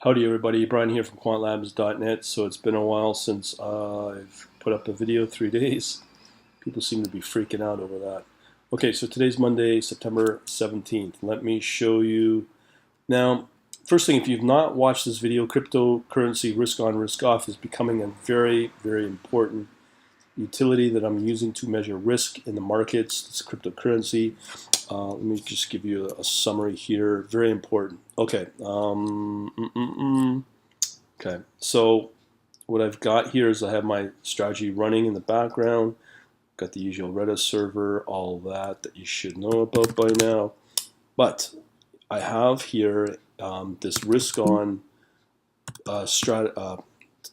Howdy everybody, Brian here from quantlabs.net. So it's been a while since I've put up a video, 3 days. People seem to be freaking out over that. Okay, so today's Monday, September 17th. Let me show you. Now, first thing, if you've not watched this video, cryptocurrency risk on, risk off is becoming a very, very important utility that I'm using to measure risk in the markets. It's cryptocurrency. Let me just give you a summary here. Very important. Okay. Okay. So what I've got here is I have my strategy running in the background. Got the usual Redis server, all that you should know about by now. But I have here this risk on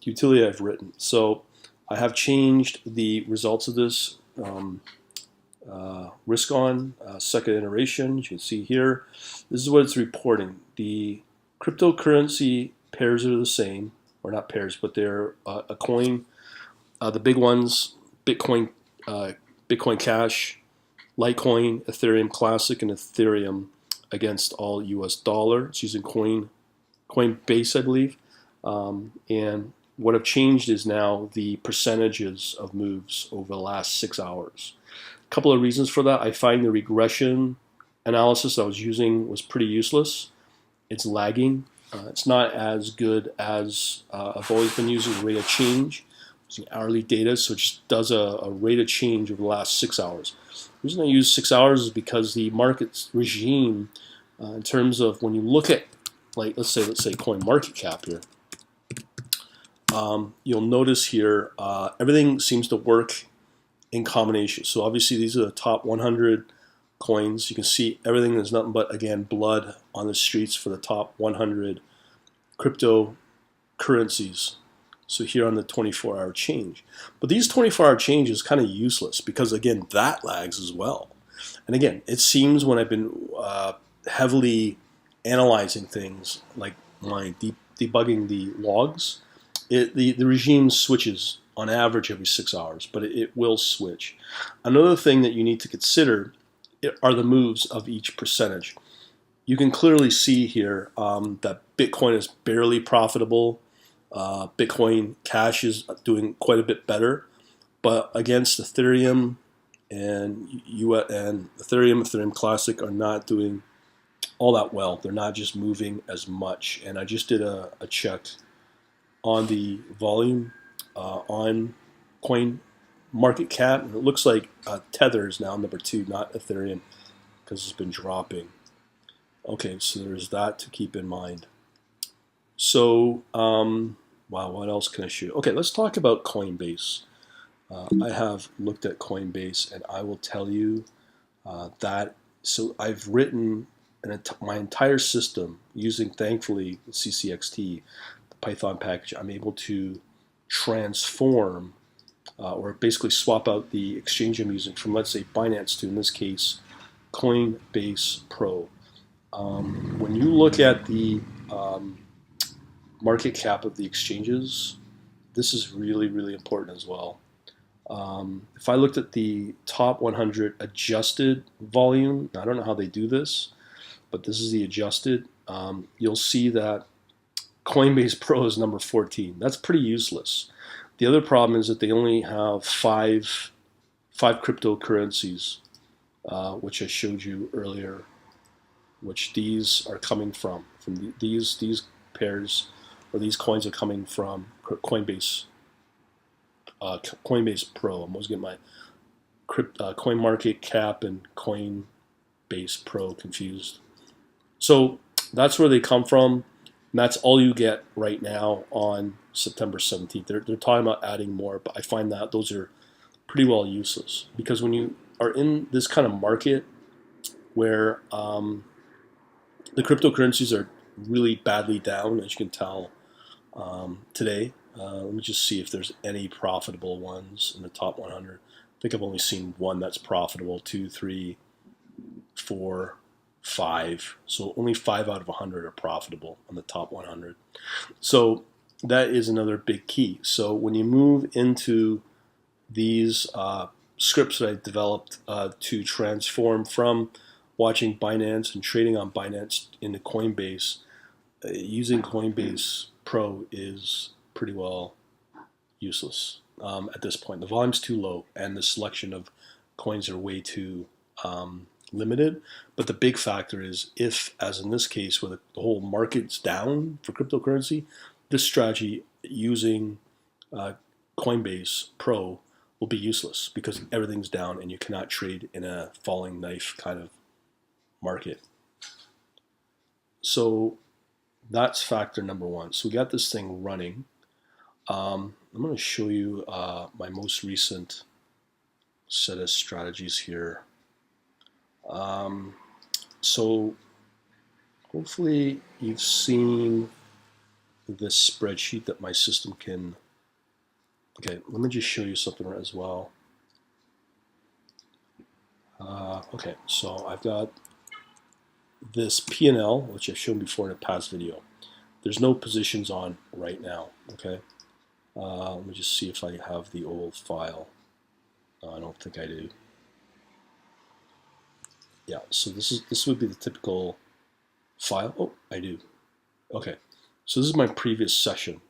utility I've written. So I have changed the results of this risk on second iteration. You can see here, this is what it's reporting. The cryptocurrency pairs are the same, or not pairs, but they're a coin. The big ones, Bitcoin, Bitcoin Cash, Litecoin, Ethereum Classic, and Ethereum against all US dollar. It's using Coinbase, I believe. And what I've changed is now the percentages of moves over the last 6 hours. A couple of reasons for that. I find the regression analysis I was using was pretty useless. It's lagging. It's not as good as I've always been using rate of change, using hourly data, so it just does a rate of change over the last 6 hours. The reason I use 6 hours is because the market's regime, in terms of when you look at, like, let's say coin market cap here, you'll notice here everything seems to work in combination. So obviously these are the top 100 coins. You can see everything is nothing but, again, blood on the streets for the top 100 cryptocurrencies. So here on the 24-hour change. But these 24-hour change is kind of useless because, again, that lags as well. And again, it seems when I've been heavily analyzing things, like my debugging the logs, the regime switches on average every 6 hours, but it will switch. Another thing that you need to consider are the moves of each percentage. You can clearly see here that Bitcoin is barely profitable. Bitcoin Cash is doing quite a bit better, but against Ethereum and Ethereum Classic are not doing all that well. They're not just moving as much. And I just did a check on the volume on coin market cap, and it looks like Tether is now number 2, not Ethereum, because it's been dropping. Okay, so there's that to keep in mind. So, wow, what else can I show? Okay, let's talk about Coinbase. I have looked at Coinbase, and I will tell you that. So I've written my entire system using, thankfully, CCXT, the Python package. I'm able to transform or basically swap out the exchange I'm using from, let's say, Binance to, in this case, Coinbase Pro. When you look at the market cap of the exchanges, this is really, really important as well. If I looked at the top 100 adjusted volume, I don't know how they do this, but this is the adjusted, you'll see that Coinbase Pro is number 14. That's pretty useless. The other problem is that they only have five cryptocurrencies, which I showed you earlier, which these are coming from. These pairs or these coins are coming from Coinbase. Coinbase Pro. I'm always getting my Coin Market Cap and Coinbase Pro confused. So that's where they come from. And that's all you get right now on September 17th. They're talking about adding more, but I find that those are pretty well useless, because when you are in this kind of market where the cryptocurrencies are really badly down, as you can tell today. Let me just see if there's any profitable ones in the top 100. I think I've only seen one that's profitable, 2, 3, 4, 5. So only 5 out of 100 are profitable on the top 100. So that is another big key. So when you move into these scripts that I developed to transform from watching Binance and trading on Binance into Coinbase, using Coinbase Pro is pretty well useless at this point. The volume's too low, and the selection of coins are way too limited. But the big factor is if, as in this case, where the whole market's down for cryptocurrency, this strategy using Coinbase Pro will be useless because everything's down and you cannot trade in a falling knife kind of market. So that's factor number one. So we got this thing running. I'm going to show you my most recent set of strategies here. So hopefully you've seen this spreadsheet that my system can. Okay, let me just show you something as well. Okay, so I've got this P&L, which I've shown before in a past video. There's no positions on right now, okay? Let me just see if I have the old file. I don't think I do. Yeah, so this would be the typical file. Oh, I do. Okay, so this is my previous session.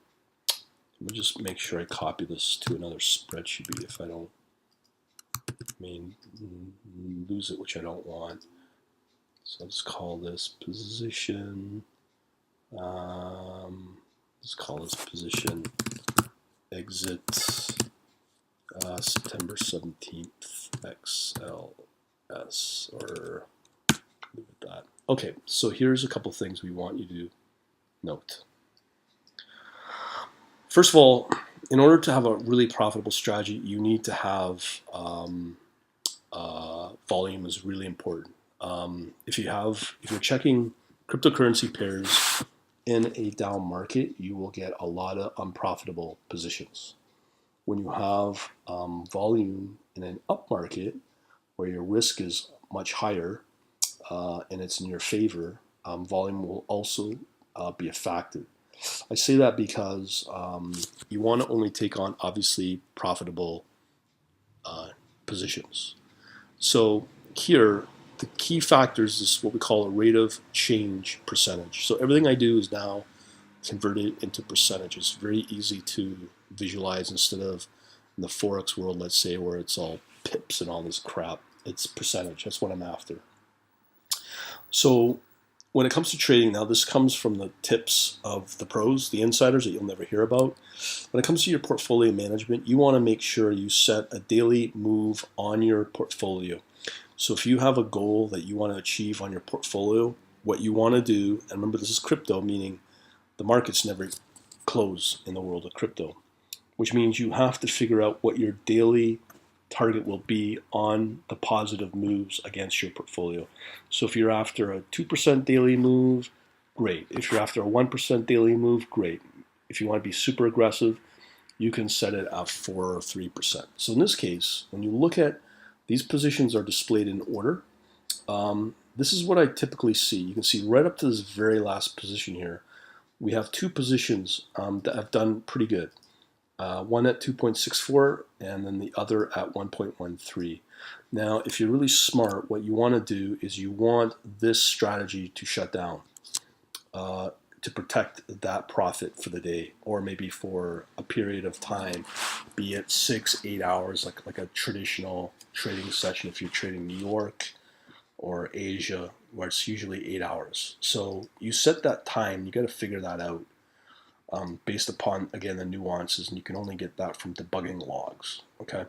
Let me just make sure I copy this to another spreadsheet if I don't lose it, which I don't want. So let's call this position. Let's call this position exit September 17th XLS, or leave it at that. Okay, so here's a couple things we want you to note. First of all, in order to have a really profitable strategy, you need to have volume is really important. If you're checking cryptocurrency pairs in a down market, you will get a lot of unprofitable positions. When you have volume in an up market where your risk is much higher and it's in your favor, volume will also be a factor. I say that because you want to only take on obviously profitable positions. So here, the key factors is what we call a rate of change percentage. So everything I do is now converted into percentages. Very easy to visualize instead of in the Forex world, let's say, where it's all pips and all this crap. It's percentage. That's what I'm after. So when it comes to trading, now this comes from the tips of the pros, the insiders that you'll never hear about. When it comes to your portfolio management, you want to make sure you set a daily move on your portfolio. So if you have a goal that you want to achieve on your portfolio, what you want to do, and remember this is crypto, meaning the markets never close in the world of crypto, which means you have to figure out what your daily target will be on the positive moves against your portfolio. So if you're after a 2% daily move, great. If you're after a 1% daily move, great. If you want to be super aggressive, you can set it at 4 or 3%. So in this case, when you look at these positions are displayed in order. This is what I typically see. You can see right up to this very last position here, we have two positions that have done pretty good. One at 2.64 and then the other at 1.13. Now, if you're really smart, what you want to do is you want this strategy to shut down to protect that profit for the day, or maybe for a period of time, be it 6-8 hours, like a traditional trading session if you're trading New York or Asia, where it's usually 8 hours. So you set that time, you got to figure that out. Based upon, again, the nuances, and you can only get that from debugging logs, okay?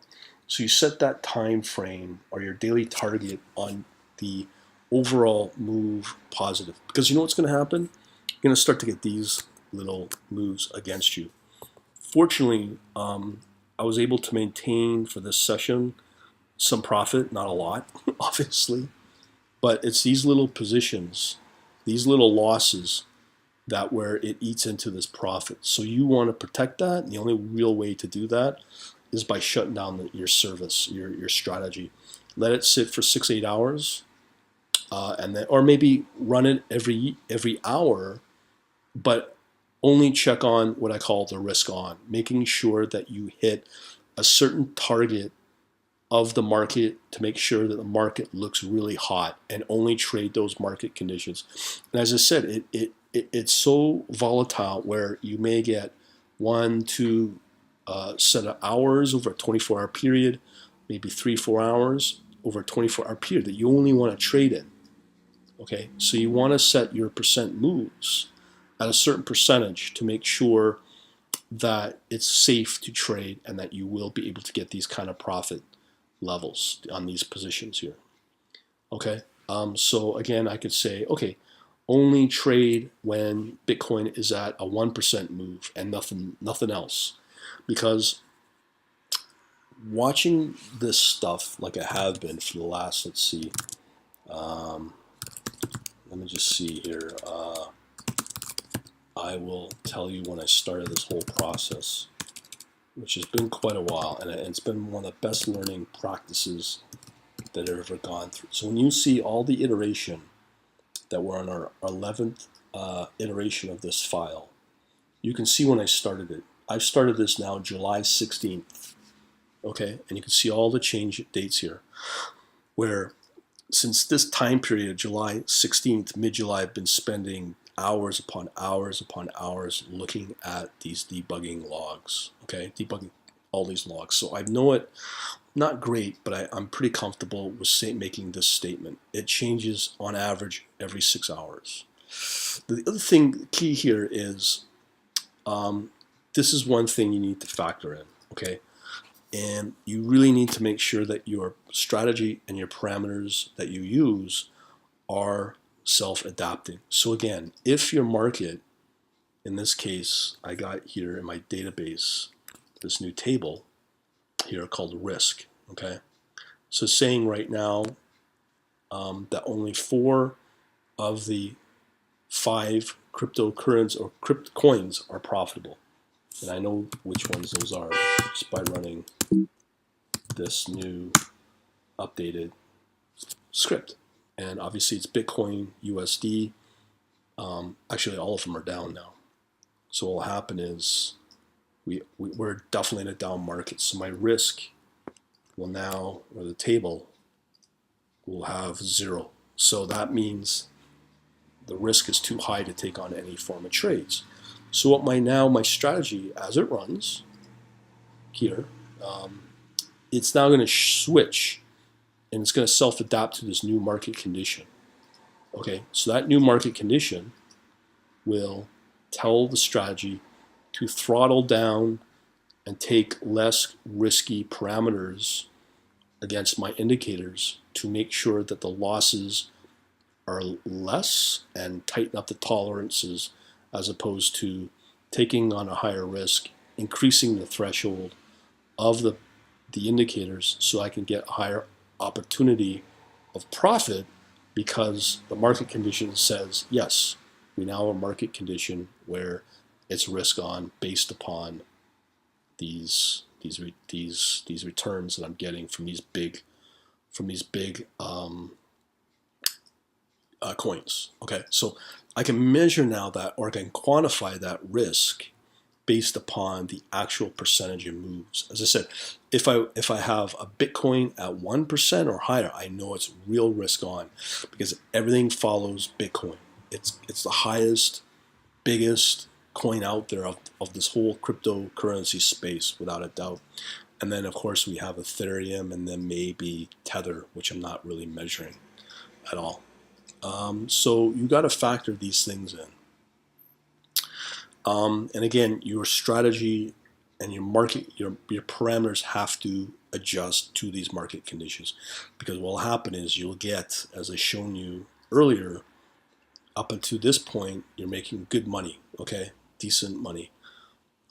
So you set that time frame or your daily target on the overall move positive, because you know what's going to happen? You're going to start to get these little moves against you. Fortunately, I was able to maintain for this session some profit, not a lot, obviously, but it's these little positions, these little losses, that where it eats into this profit. So you want to protect that, and the only real way to do that is by shutting down your service, your strategy. Let it sit for 6-8 hours, and then, or maybe run it every hour, but only check on what I call the risk on, making sure that you hit a certain target of the market to make sure that the market looks really hot, and only trade those market conditions. And as I said, it's so volatile where you may get 1, 2 set of hours over a 24-hour period, maybe 3, 4 hours over a 24-hour period that you only want to trade in. Okay, so you want to set your percent moves at a certain percentage to make sure that it's safe to trade and that you will be able to get these kind of profit levels on these positions here. Okay, so again, I could say, okay, only trade when Bitcoin is at a 1% move and nothing else, because watching this stuff like I have been for the last, let's see, let me just see here. I will tell you when I started this whole process, which has been quite a while, and it's been one of the best learning practices that I've ever gone through. So when you see all the iteration that we're on our 11th iteration of this file, you can see when I started it. I've started this now July 16th, okay? And you can see all the change dates here, where since this time period, July 16th, mid-July, I've been spending hours upon hours upon hours looking at these debugging logs, okay? Debugging all these logs. So I know it, not great, but I'm pretty comfortable with making this statement. It changes on average every 6 hours. The other thing, key here is, this is one thing you need to factor in, okay? And you really need to make sure that your strategy and your parameters that you use are self-adapting. So again, if your market, in this case, I got here in my database, this new table here called risk, okay? So saying right now that only 4 of the 5 cryptocurrencies or crypto coins are profitable. And I know which ones those are just by running this new updated script. And obviously it's Bitcoin, USD. Actually, all of them are down now. So what will happen is we're definitely in a down market. So my risk will now, or the table, will have 0. So that means the risk is too high to take on any form of trades. So what my strategy as it runs here, it's now going to switch and it's going to self-adapt to this new market condition. Okay, so that new market condition will tell the strategy to throttle down and take less risky parameters against my indicators to make sure that the losses are less and tighten up the tolerances, as opposed to taking on a higher risk, increasing the threshold of the indicators so I can get a higher opportunity of profit, because the market condition says, yes, we now have a market condition where it's risk on based upon these returns that I'm getting from these big coins. Okay, so I can measure now that, or I can quantify that risk based upon the actual percentage of moves. As I said, if I have a Bitcoin at 1% or higher, I know it's real risk on, because everything follows Bitcoin. It's the highest, biggest coin out there of this whole cryptocurrency space, without a doubt. And then of course we have Ethereum, and then maybe Tether, which I'm not really measuring at all. So you got to factor these things in. And again, your strategy and your market, your parameters have to adjust to these market conditions, because what will happen is you'll get, as I shown you earlier, up until this point, you're making good money, okay, decent money,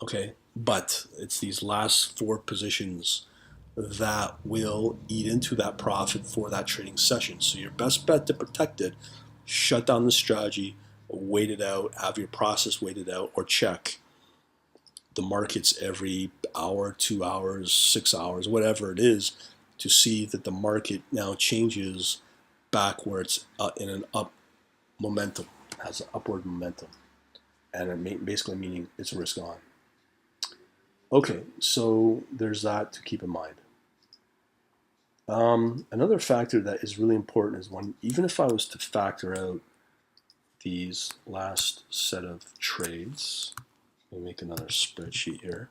okay, but it's these last 4 positions that will eat into that profit for that trading session. So your best bet to protect it, shut down the strategy, wait it out, have your process waited out, or check the markets every hour, 2 hours, 6 hours, whatever it is, to see that the market now changes back where it's in an up momentum, has an upward momentum, and it basically meaning it's risk on. Okay, so there's that to keep in mind. Another factor that is really important is even if I was to factor out these last set of trades. Let me make another spreadsheet here.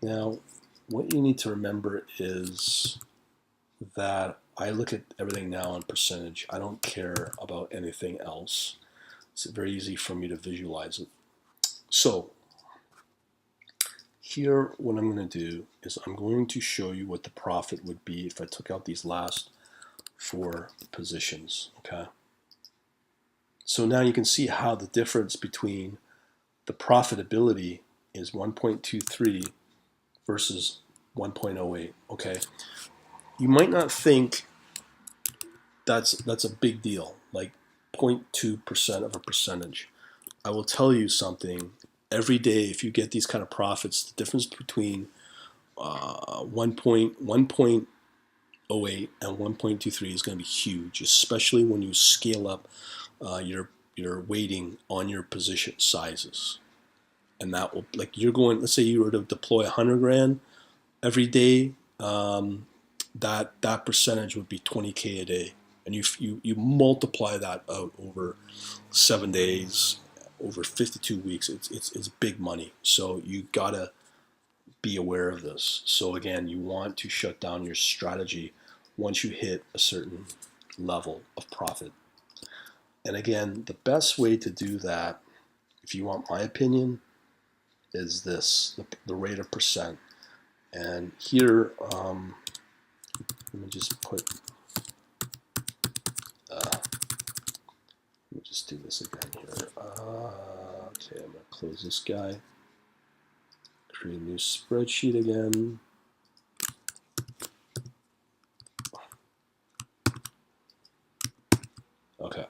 Now, what you need to remember is that I look at everything now on percentage. I don't care about anything else. It's very easy for me to visualize it. So here, what I'm going to do is I'm going to show you what the profit would be if I took out these last 4 positions, okay? So now you can see how the difference between the profitability is 1.23 versus 1.08, okay? You might not think that's a big deal, like 0.2% of a percentage. I will tell you something. Every day, if you get these kind of profits, the difference between 1.08 and 1.23 is going to be huge, especially when you scale up your weighting on your position sizes. And that will, like, you're going, let's say you were to deploy 100 grand every day, that percentage would be 20K a day. And you multiply that out over 7 days, over 52 weeks, it's big money. So you gotta be aware of this. So again, you want to shut down your strategy once you hit a certain level of profit. And again, the best way to do that, if you want my opinion, is this, the rate of percent. And here, let me just put, let me just do this again here. Okay, I'm gonna close this guy, create a new spreadsheet again. Okay,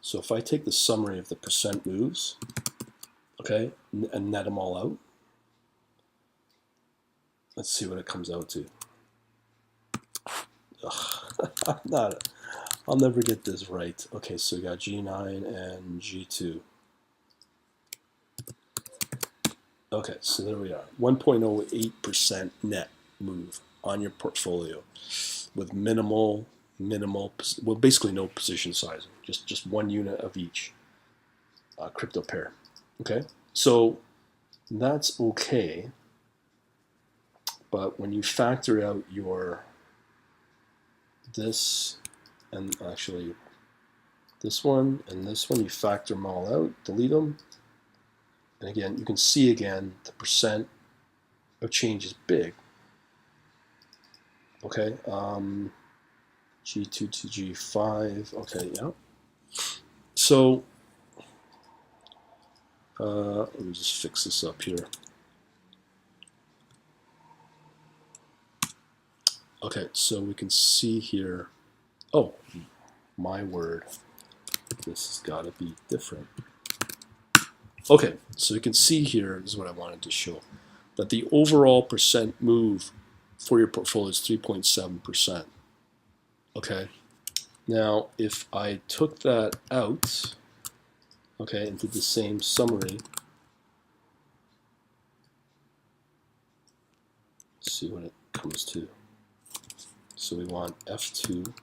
so if I take the summary of the percent moves, okay, and net them all out, let's see what it comes out to. I'll never get this right. Okay, so we got G9 and G2. Okay, so there we are. 1.08% net move on your portfolio with minimal, well, basically no position sizing, just one unit of each crypto pair. Okay, so that's okay, but when you factor out your this and actually this one and this one, you factor them all out, delete them, and again you can see again the percent of change is big. Okay, G2 to G5. Okay, yeah. So let me just fix this up here. Okay, so we can see here. Oh, my word. This has got to be different. Okay, so you can see here, this is what I wanted to show, that the overall percent move for your portfolio is 3.7%. Okay, now if I took that out, okay, and did the same summary, let's see what it comes to. So we want F2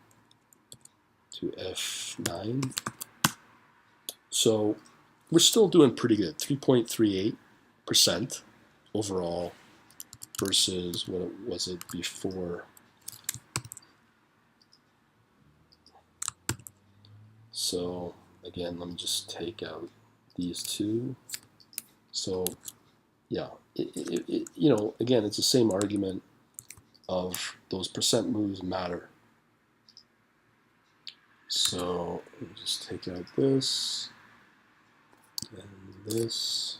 to F9. So we're still doing pretty good, 3.38% overall versus what was it before. So again, let me just take out these two. So yeah, you know, again, it's the same argument of those percent moves matter. So let me just take out this and this.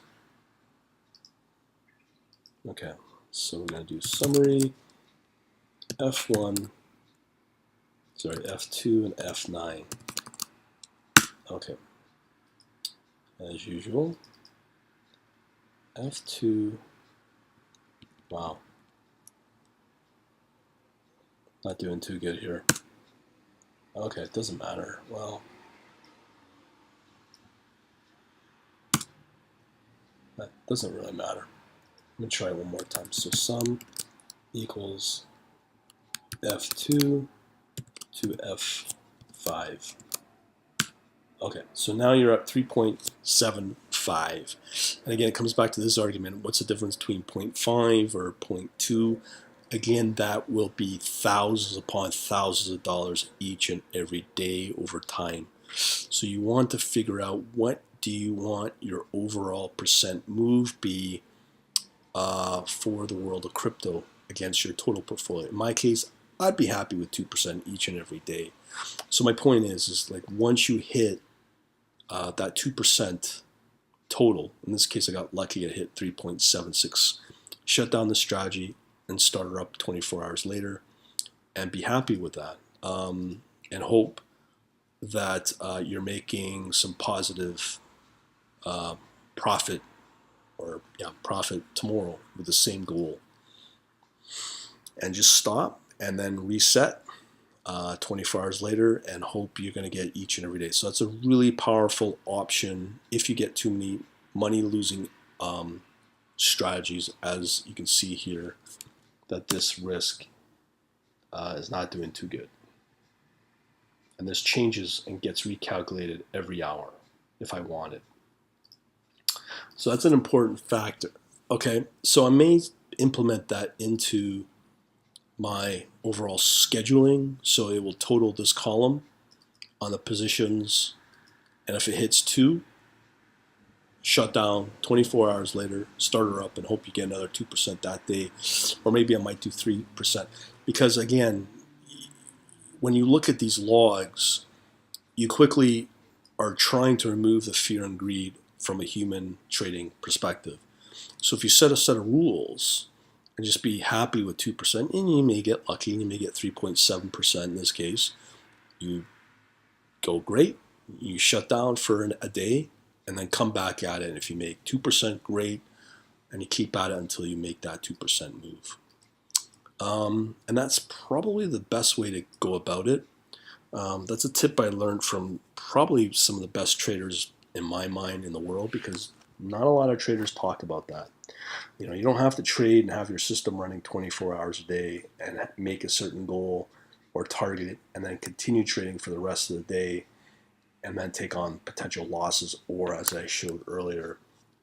Okay, so we're going to do summary, F1, sorry, F2 and F9. Okay, as usual, F2, wow, not doing too good here. Okay, it doesn't matter. Well, that doesn't really matter. Let me try it one more time. So sum equals F2 to 5. Okay, so now you're at 3.75. And again, it comes back to this argument. What's the difference between 0.5 or 0.2? Again, that will be thousands upon thousands of dollars each and every day over time. So you want to figure out, what do you want your overall percent move be for the world of crypto against your total portfolio. In my case, I'd be happy with 2% each and every day. So my point is like, once you hit that 2% total, in this case I got lucky, it hit 3.76, shut down the strategy and start her up 24 hours later and be happy with that, and hope that you're making some positive profit profit tomorrow with the same goal, and just stop and then reset 24 hours later and hope you're going to get each and every day. So that's a really powerful option if you get too many money losing strategies, as you can see here that this risk is not doing too good, and this changes and gets recalculated every hour if I want it. So that's an important factor. Okay, so I may implement that into my overall scheduling, so it will total this column on the positions, and if it hits 2, shut down 24 hours later, start her up and hope you get another 2% that day, or maybe I might do 3%, because again, when you look at these logs, you quickly are trying to remove the fear and greed from a human trading perspective. So if you set a set of rules and just be happy with 2%, and you may get lucky and you may get 3.7% in this case, you go great, you shut down for a day and then come back at it. And if you make 2%, great, and you keep at it until you make that 2% move. And that's probably the best way to go about it. That's a tip I learned from probably some of the best traders in my mind in the world, because not a lot of traders talk about that. You know, you don't have to trade and have your system running 24 hours a day and make a certain goal or target and then continue trading for the rest of the day and then take on potential losses, or, as I showed earlier,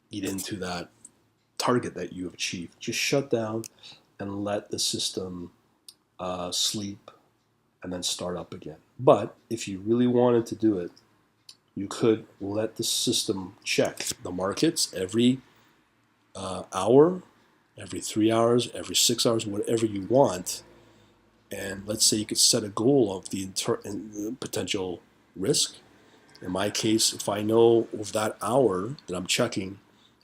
eat into that target that you have achieved. Just shut down and let the system sleep and then start up again. But if you really wanted to do it, you could let the system check the markets every hour, every 3 hours, every 6 hours, whatever you want. And let's say you could set a goal of the potential risk. In my case, if I know of that hour that I'm checking,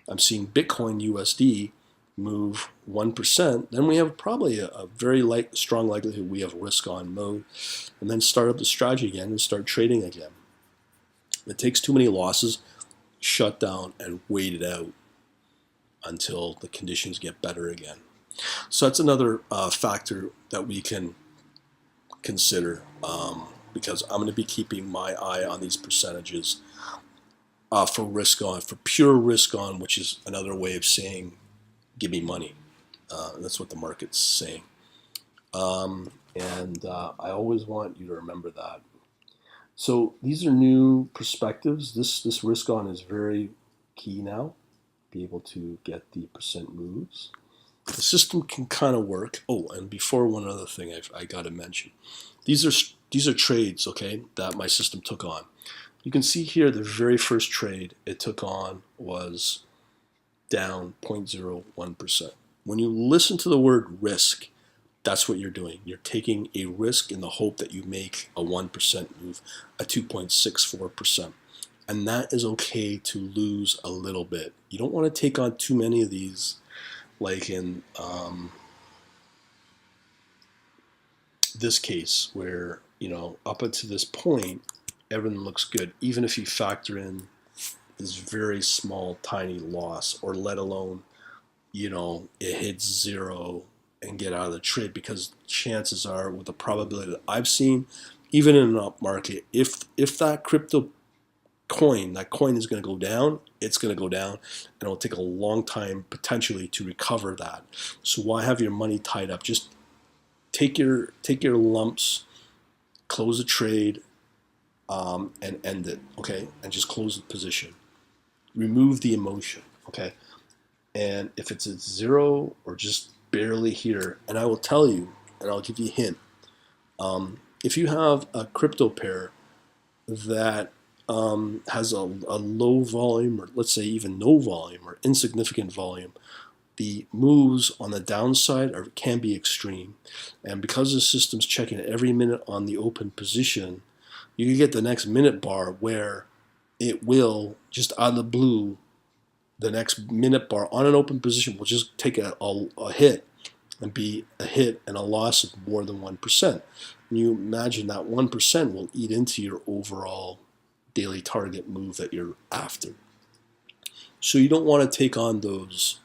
I'm seeing Bitcoin USD move 1%, then we have probably a very strong likelihood we have risk on mode, and then start up the strategy again and start trading again. If it takes too many losses, shut down and wait it out until the conditions get better again. So that's another factor that we can consider, because I'm going to be keeping my eye on these percentages for risk on, for pure risk on, which is another way of saying give me money. That's what the market's saying. And I always want you to remember that. So these are new perspectives. This risk on is very key now. Be able to get the percent moves. The system can kind of work. Oh, and before, one other thing I got to mention. These are trades, okay, that my system took on. You can see here the very first trade it took on was down 0.01%. When you listen to the word risk, that's what you're doing. You're taking a risk in the hope that you make a 1% move, a 2.64%. And that is okay to lose a little bit. You don't want to take on too many of these, like in this case where, you know, up until this point, everything looks good, even if you factor in this very small, tiny loss, or let alone, you know, it hits 0 and get out of the trade, because chances are, with the probability that I've seen, even in an up market, if that crypto coin, that coin is going to go down, it's going to go down, and it'll take a long time potentially to recover that. So why have your money tied up? Just take your lumps, close the trade, and end it, okay, and just close the position. Remove the emotion, okay, and if it's at zero or just barely here, and I will tell you, and I'll give you a hint. If you have a crypto pair that has a low volume, or let's say even no volume or insignificant volume, the moves on the downside can be extreme. And because the system's checking every minute on the open position, you can get the next minute bar where it will, just out of the blue, the next minute bar on an open position will just take a hit and be a hit and a loss of more than 1%. And you imagine that 1% will eat into your overall daily target move that you're after. So you don't want to take on those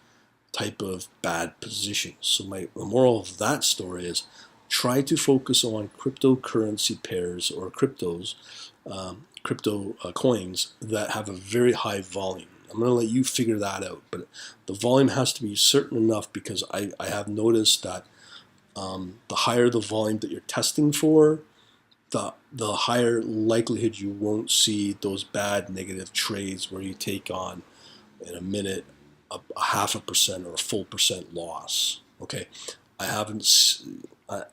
type of bad positions. So the moral of that story is try to focus on cryptocurrency pairs or crypto coins that have a very high volume. I'm going to let you figure that out, but the volume has to be certain enough because I have noticed that the higher the volume that you're testing for, the higher likelihood you won't see those bad negative trades where you take on in a minute a 0.5% or a full percent loss. Okay, I haven't.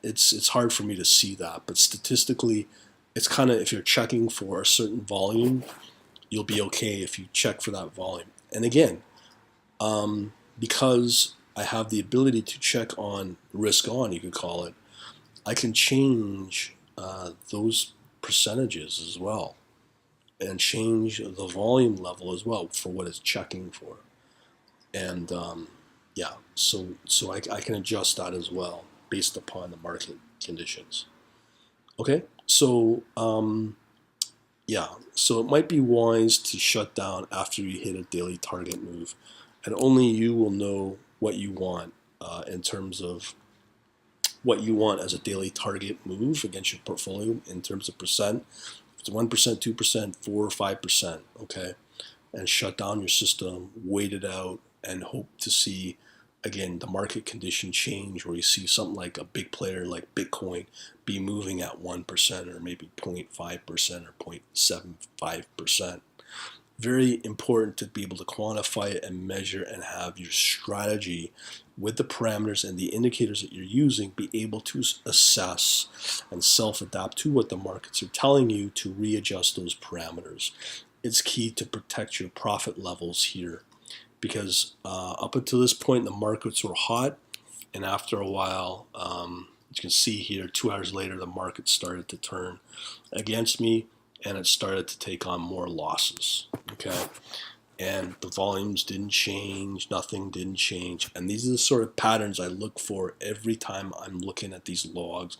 It's hard for me to see that, but statistically, it's kind of, if you're checking for a certain volume, you'll be okay if you check for that volume. And again, because I have the ability to check on risk on, you could call it, I can change those percentages as well and change the volume level as well for what it's checking for. And yeah, so I can adjust that as well based upon the market conditions. Okay, so yeah, so it might be wise to shut down after you hit a daily target move, and only you will know what you want in terms of what you want as a daily target move against your portfolio in terms of percent. If it's 1%, 2%, 4 or 5%, okay, and shut down your system, wait it out, and hope to see again the market condition change where you see something like a big player like Bitcoin be moving at 1% or maybe 0.5% or 0.75%. Very important to be able to quantify it and measure and have your strategy with the parameters and the indicators that you're using be able to assess and self-adapt to what the markets are telling you to readjust those parameters. It's key to protect your profit levels here because up until this point the markets were hot, and after a while you can see here 2 hours later the market started to turn against me and it started to take on more losses. Okay, and the volumes didn't change, nothing didn't change, and these are the sort of patterns I look for every time I'm looking at these logs,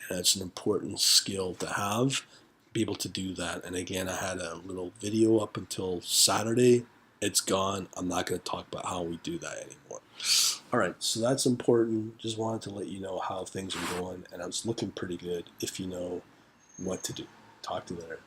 and it's an important skill to have, be able to do that. And again, I had a little video up until Saturday. It's gone. I'm not going to talk about how we do that anymore. All right, so that's important. Just wanted to let you know how things are going, and it's looking pretty good if you know what to do. Talk to you later.